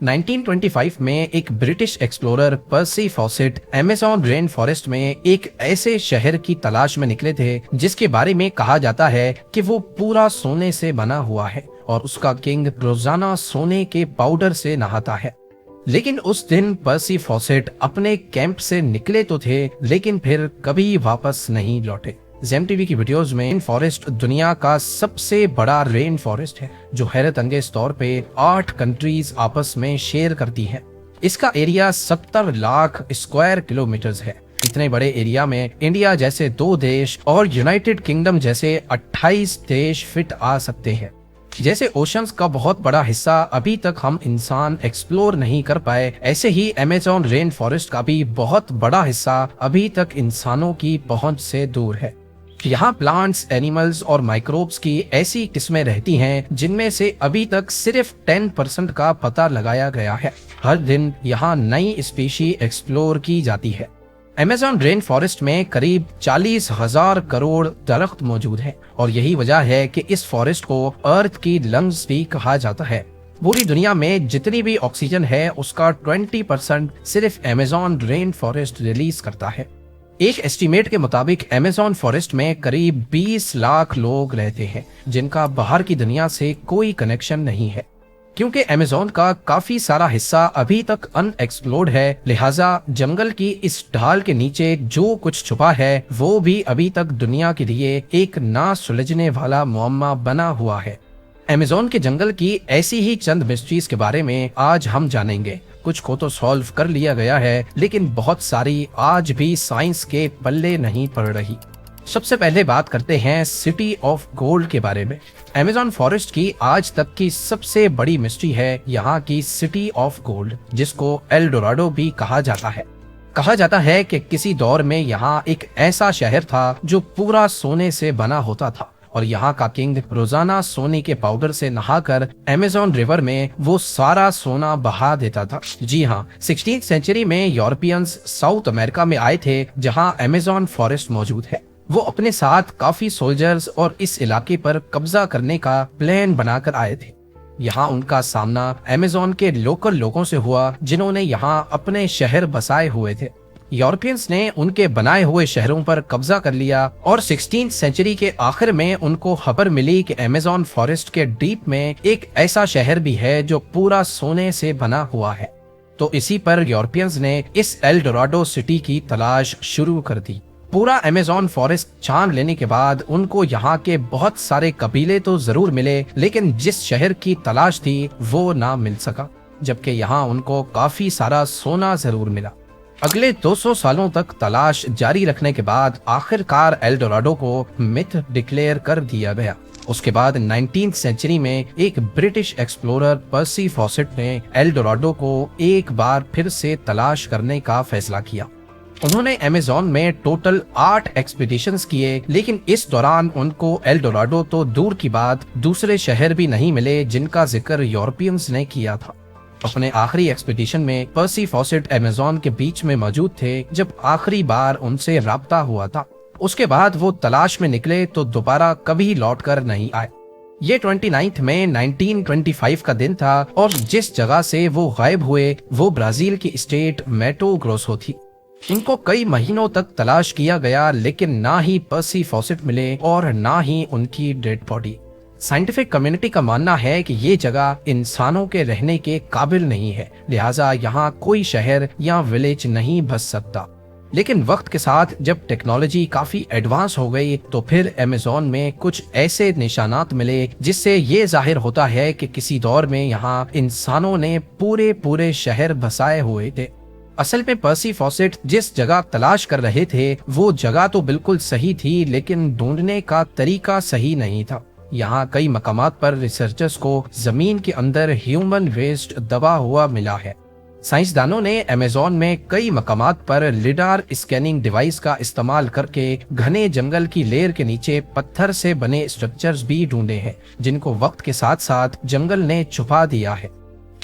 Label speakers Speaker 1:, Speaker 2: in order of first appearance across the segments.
Speaker 1: 1925 में एक British explorer पर्सी faucet Amazon rain forest में एक ऐसे शहर की तलाश में निकले थे जिसके बारे में कहा जाता है कि वो पूरा सोने से बना हुआ है और उसका किंग रोजाना सोने के पाउडर से नहाता है। लेकिन उस दिन पर्सी फॉसेट अपने कैंप से निकले तो थे, लेकिन फिर कभी वापस नहीं लौटे। जेम टीवी की वीडियोस में रेन फॉरेस्ट दुनिया का सबसे बड़ा रेन फॉरेस्ट है जो हैरत अंगेज तौर पे 8 कंट्रीज आपस में शेयर करती हैं। इसका एरिया 70 लाख स्क्वायर किलोमीटर्स है। इतने बड़े एरिया में इंडिया जैसे 2 देश और यूनाइटेड किंगडम जैसे 28 देश फिट आ सकते हैं। जैसे ओशंस का बहुत बड़ा हिस्सा अभी तक हम इंसान एक्सप्लोर नहीं कर पाए, ऐसे ही अमेज़न रेन फॉरेस्ट का भी बहुत बड़ा हिस्सा अभी तक इंसानों की पहुंच से दूर है। यहाँ प्लांट्स, एनिमल्स और माइक्रोब्स की ऐसी किस्में रहती हैं जिनमें से अभी तक सिर्फ 10% का पता लगाया गया है। हर दिन यहाँ नई स्पीशी एक्सप्लोर की जाती है। अमेज़न रेन फॉरेस्ट में करीब 40,000 करोड़ दरख्त मौजूद हैं और यही वजह है कि इस फॉरेस्ट को अर्थ की लंग्स भी कहा जाता है। पूरी दुनिया में जितनी भी ऑक्सीजन है उसका 20% सिर्फ अमेज़न रेन फॉरेस्ट रिलीज करता है। एक एस्टीमेट के मुताबिक अमेज़न फॉरेस्ट में करीब 20 लाख लोग रहते हैं जिनका बाहर की दुनिया से कोई कनेक्शन नहीं है। क्योंकि अमेज़न का काफी सारा हिस्सा अभी तक अनएक्सप्लोर्ड है, लिहाजा जंगल की इस ढाल के नीचे जो कुछ छुपा है वो भी अभी तक दुनिया के लिए एक ना सुलझने वाला मुअम्मा बना हुआ है। अमेज़न के जंगल की ऐसी ही चंद मिस्ट्रीज के बारे में आज हम जानेंगे। कुछ को तो सॉल्व कर लिया गया है, लेकिन बहुत सारी आज भी साइंस के पल्ले नहीं पड़ रही। सबसे पहले बात करते हैं सिटी ऑफ गोल्ड के बारे में। अमेज़न फॉरेस्ट की आज तक की सबसे बड़ी मिस्ट्री है यहाँ की सिटी ऑफ गोल्ड, जिसको एल डोराडो भी कहा जाता है। कहा जाता है कि किसी दौर में यहाँ एक ऐसा शहर था जो पूरा सोने से बना होता था और यहाँ का किंग रोजाना सोने के पाउडर से नहाकर अमेज़न रिवर में वो सारा सोना बहा देता था। जी हाँ, 16th सेंचुरी में यूरोपियंस साउथ अमेरिका में आए थे जहाँ अमेज़न फॉरेस्ट मौजूद है। वो अपने साथ काफी सोल्जर्स और इस इलाके पर कब्जा करने का प्लान बनाकर आए थे। यहाँ उनका सामना अमेज़न के लोकल लोगों से हुआ जिन्होंने यहाँ अपने शहर बसाए हुए थे। यूरोपियंस ने उनके बनाए हुए शहरों पर कब्जा कर लिया और 16th सेंचुरी के आखिर में उनको खबर मिली कि अमेज़न फॉरेस्ट के डीप में एक ऐसा शहर भी है जो पूरा सोने से बना हुआ है। तो इसी पर यूरोपियंस ने इस एल डोराडो सिटी की तलाश शुरू कर दी। पूरा अमेज़न फॉरेस्ट छान लेने के बाद उनको यहाँ के बहुत सारे कबीले तो जरूर मिले, लेकिन जिस शहर की तलाश थी वो ना मिल सका, जबकि यहाँ उनको काफी सारा सोना जरूर मिला। अगले 200 सालों तक तलाश जारी रखने के बाद आखिरकार एल डोराडो को मिथ डिक्लेयर कर दिया गया। उसके बाद 19th सेंचुरी में एक ब्रिटिश एक्सप्लोरर पर्सी फॉसेट ने एल डोराडो को एक बार फिर से तलाश करने का फैसला किया। उन्होंने अमेज़न में टोटल 8 एक्सपीडिशंस किए, लेकिन इस दौरान उनको एल डोराडो तो दूर की बात दूसरे शहर भी नहीं मिले जिनका जिक्र यूरोपियंस ने किया था। अपने आखिरी एक्सपीडिशन में पर्सी फॉसेट अमेज़न के बीच में मौजूद थे जब आखिरी बार उनसे राब्ता हुआ था। उसके बाद वो तलाश में निकले तो दोबारा कभी लौटकर नहीं आए। ये 29 मई 1925 का दिन था और जिस जगह से वो गायब हुए वो ब्राजील की स्टेट मैटो ग्रोसो थी। इनको कई महीनों तक तलाश किया गया, लेकिन ना ही पर्सी फॉसेट मिले और ना ही उनकी डेड बॉडी। साइंटिफिक कम्युनिटी का मानना है कि ये जगह इंसानों के रहने के काबिल नहीं है, लिहाजा यहाँ कोई शहर या विलेज नहीं बस सकता। लेकिन वक्त के साथ जब टेक्नोलॉजी काफी एडवांस हो गई तो फिर अमेज़न में कुछ ऐसे निशानात मिले जिससे ये जाहिर होता है कि किसी दौर में यहाँ इंसानों ने पूरे शहर बसाए हुए थे। असल में पर्सी फॉसेट जिस जगह तलाश कर रहे थे वो जगह तो बिल्कुल सही थी, लेकिन ढूंढने का तरीका सही नहीं था। यहाँ कई मकामात पर रिसर्चर्स को जमीन के अंदर ह्यूमन वेस्ट दबा हुआ मिला है। साइंसदानों ने अमेज़न में कई मकामात पर लिडार स्कैनिंग डिवाइस का इस्तेमाल करके घने जंगल की लेयर के नीचे पत्थर से बने स्ट्रक्चर्स भी ढूंढे हैं जिनको वक्त के साथ साथ जंगल ने छुपा दिया है।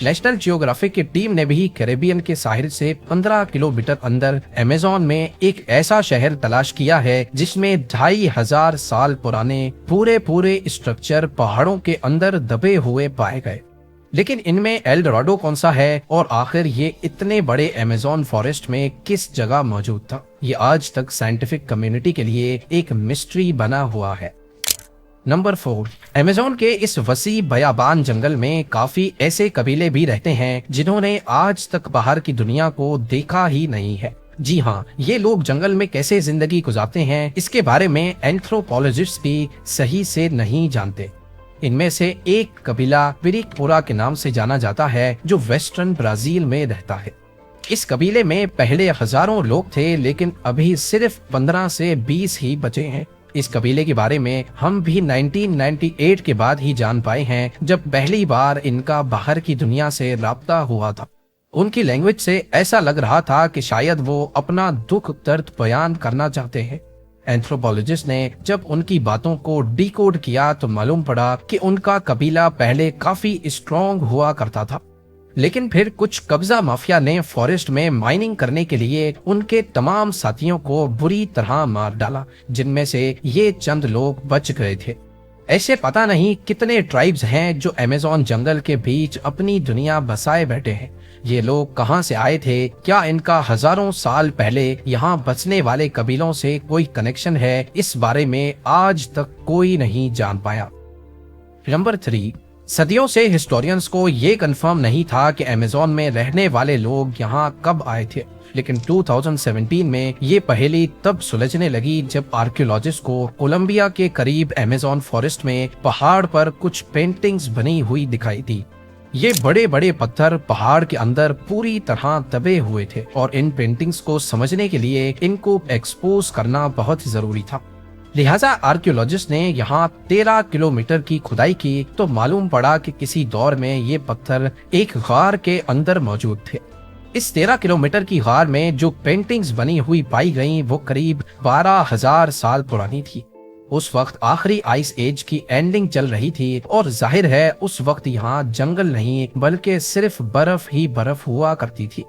Speaker 1: नेशनल जियोग्राफिक की टीम ने भी कैरेबियन के साहिल से 15 किलोमीटर अंदर अमेज़न में एक ऐसा शहर तलाश किया है जिसमें 2500 साल पुराने पूरे स्ट्रक्चर पहाड़ों के अंदर दबे हुए पाए गए। लेकिन इनमें एल डोराडो कौन सा है और आखिर ये इतने बड़े अमेज़न फॉरेस्ट में किस जगह मौजूद था, ये आज तक साइंटिफिक कम्युनिटी के लिए एक मिस्ट्री बना हुआ है। नंबर 4, अमेज़न के इस वसी बयाबान जंगल में काफी ऐसे कबीले भी रहते हैं जिन्होंने आज तक बाहर की दुनिया को देखा ही नहीं है। जी हाँ, ये लोग जंगल में कैसे जिंदगी गुजारते हैं इसके बारे में एंथ्रोपोलॉजिस्ट भी सही से नहीं जानते। इनमें से एक कबीला पिरिकपोरा के नाम से जाना जाता है जो वेस्टर्न ब्राजील में रहता है। इस कबीले में पहले हजारों लोग थे लेकिन अभी सिर्फ 15 से 20 ही बचे हैं। इस कबीले के बारे में हम भी 1998 के बाद ही जान पाए हैं जब पहली बार इनका बाहर की दुनिया से राब्ता हुआ था। उनकी लैंग्वेज से ऐसा लग रहा था कि शायद वो अपना दुख दर्द बयान करना चाहते हैं। एंथ्रोपोलॉजिस्ट ने जब उनकी बातों को डिकोड किया तो मालूम पड़ा कि उनका कबीला पहले काफी स्ट्रॉन्ग हुआ करता था, लेकिन फिर कुछ कब्जा माफिया ने फॉरेस्ट में माइनिंग करने के लिए उनके तमाम साथियों को बुरी तरह मार डाला, जिनमें से ये चंद लोग बच गए थे। ऐसे पता नहीं कितने ट्राइब्स हैं जो अमेज़न जंगल के बीच अपनी दुनिया बसाए बैठे हैं। ये लोग कहां से आए थे, क्या इनका हजारों साल पहले यहाँ बसने वाले कबीलों से कोई कनेक्शन है, इस बारे में आज तक कोई नहीं जान पाया। नंबर 3, सदियों से हिस्टोरियंस को ये कंफर्म नहीं था कि अमेज़न में रहने वाले लोग यहाँ कब आए थे, लेकिन 2017 में ये पहेली तब सुलझने लगी जब आर्कियोलॉजिस्ट को कोलंबिया के करीब अमेज़न फॉरेस्ट में पहाड़ पर कुछ पेंटिंग्स बनी हुई दिखाई दी। ये बड़े बड़े पत्थर पहाड़ के अंदर पूरी तरह दबे हुए थे और इन पेंटिंग्स को समझने के लिए इनको एक्सपोज करना बहुत जरूरी था। लिहाजा आर्कियोलॉजिस्ट ने यहाँ 13 किलोमीटर की खुदाई की तो मालूम पड़ा कि किसी दौर में ये पत्थर एक गार के अंदर मौजूद थे। इस 13 किलोमीटर की गार में जो पेंटिंग्स बनी हुई पाई गईं वो करीब 12,000 साल पुरानी थी। उस वक्त आखिरी आइस एज की एंडिंग चल रही थी और जाहिर है उस वक्त यहाँ जंगल नहीं बल्कि सिर्फ बर्फ ही बर्फ हुआ करती थी।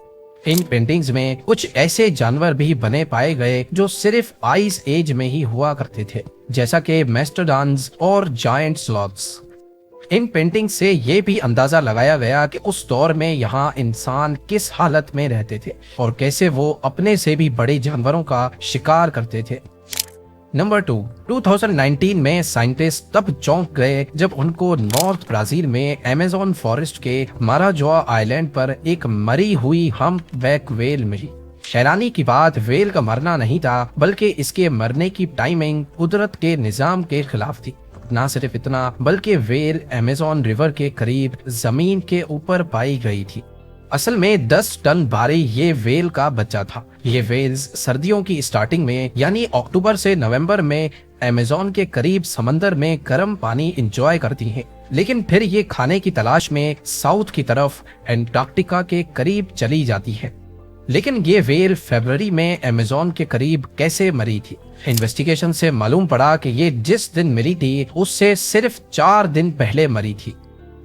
Speaker 1: इन पेंटिंग्स में कुछ ऐसे जानवर भी बने पाए गए जो सिर्फ आइस एज में ही हुआ करते थे, जैसा कि मेस्टोडॉन्स और जायंट स्लॉथ्स। इन पेंटिंग से ये भी अंदाजा लगाया गया कि उस दौर में यहाँ इंसान किस हालत में रहते थे और कैसे वो अपने से भी बड़े जानवरों का शिकार करते थे। नंबर 2, 2019 में साइंटिस्ट तब चौंक गए जब उनको नॉर्थ ब्राजील में अमेज़न फॉरेस्ट के माराजोआ आइलैंड पर एक मरी हुई हम्पबैक वेल मिली। हैरानी की बात वेल का मरना नहीं था बल्कि इसके मरने की टाइमिंग कुदरत के निजाम के खिलाफ थी। ना सिर्फ इतना बल्कि वेल अमेज़न रिवर के करीब जमीन के ऊपर पाई गई थी। असल में 10 टन भारी ये वेल का बच्चा था। ये वेल्स सर्दियों की स्टार्टिंग में यानी अक्टूबर से नवंबर में अमेज़न के करीब समंदर में गर्म पानी एंजॉय करती हैं, लेकिन फिर ये खाने की तलाश में साउथ की तरफ एंटार्क्टिका के करीब चली जाती है। लेकिन ये वेल फरवरी में अमेज़न के करीब कैसे मरी थी? इन्वेस्टिगेशन से मालूम पड़ा कि ये जिस दिन मिली थी उससे सिर्फ 4 दिन पहले मरी थी।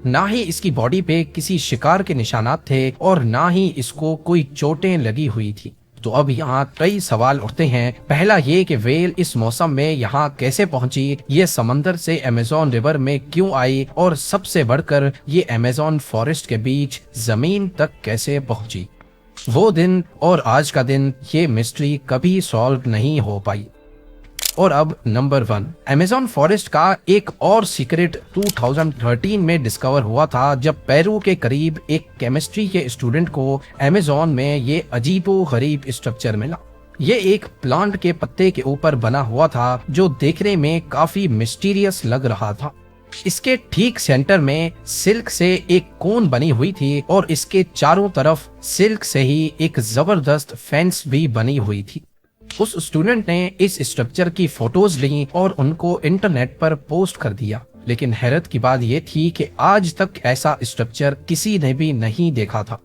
Speaker 1: ना ही इसकी बॉडी पे किसी शिकार के निशानात थे और ना ही इसको कोई चोटें लगी हुई थी। तो अब यहाँ कई सवाल उठते हैं। पहला ये कि वेल इस मौसम में यहाँ कैसे पहुंची, ये समंदर से अमेज़न रिवर में क्यों आई और सबसे बढ़कर ये अमेज़न फॉरेस्ट के बीच जमीन तक कैसे पहुंची। वो दिन और आज का दिन, ये मिस्ट्री कभी सॉल्व नहीं हो पाई। और अब नंबर 1, अमेज़न फॉरेस्ट का एक और सीक्रेट 2013 में डिस्कवर हुआ था जब पेरू के करीब एक केमिस्ट्री के स्टूडेंट को अमेज़न में ये अजीबो गरीब स्ट्रक्चर मिला। ये एक प्लांट के पत्ते के ऊपर बना हुआ था जो देखने में काफी मिस्टीरियस लग रहा था। इसके ठीक सेंटर में सिल्क से एक कोन बनी हुई थी और इसके चारों तरफ सिल्क से ही एक जबरदस्त फेंस भी बनी हुई थी। उस स्टूडेंट ने इस स्ट्रक्चर की फोटोज ली और उनको इंटरनेट पर पोस्ट कर दिया, लेकिन हैरत की बात यह थी कि आज तक ऐसा स्ट्रक्चर किसी ने भी नहीं देखा था।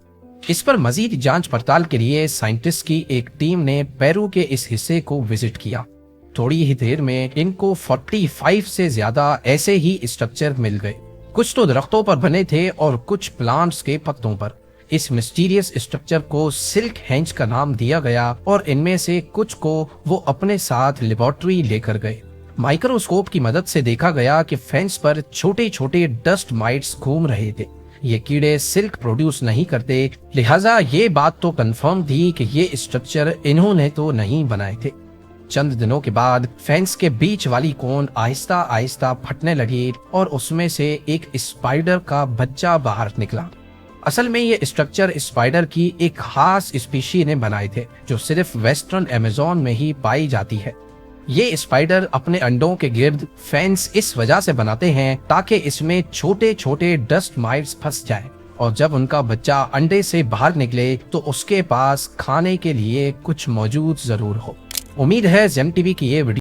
Speaker 1: इस पर मजीद जांच पड़ताल के लिए साइंटिस्ट की एक टीम ने पेरू के इस हिस्से को विजिट किया। थोड़ी ही देर में इनको 45 से ज्यादा ऐसे ही स्ट्रक्चर मिल गए। कुछ तो दरख्तों पर बने थे और कुछ प्लांट्स के पत्तों पर। इस मिस्टीरियस स्ट्रक्चर को सिल्क हेंज का नाम दिया गया और इनमें से कुछ को वो अपने साथ लेबोरेटरी लेकर गए। माइक्रोस्कोप की मदद से देखा गया कि फेंस पर छोटे छोटे डस्ट माइट्स घूम रहे थे। ये कीड़े सिल्क प्रोड्यूस नहीं करते, लिहाजा ये बात तो कंफर्म थी कि ये स्ट्रक्चर इन्होंने तो नहीं बनाए थे। चंद दिनों के बाद फेंस के बीच वाली कोन आहिस्ता आहिस्ता फटने लगी और उसमें से एक स्पाइडर का बच्चा बाहर निकला। असल में ये स्ट्रक्चर स्पाइडर की एक खास स्पीशी ने बनाए थे जो सिर्फ वेस्टर्न अमेज़न में ही पाई जाती है। ये स्पाइडर अपने अंडों के गिर्द फेंस इस वजह से बनाते हैं ताकि इसमें छोटे छोटे डस्ट माइट्स फंस जाए और जब उनका बच्चा अंडे से बाहर निकले तो उसके पास खाने के लिए कुछ मौजूद जरूर हो। उम्मीद है जेम टीवी की ये वीडियो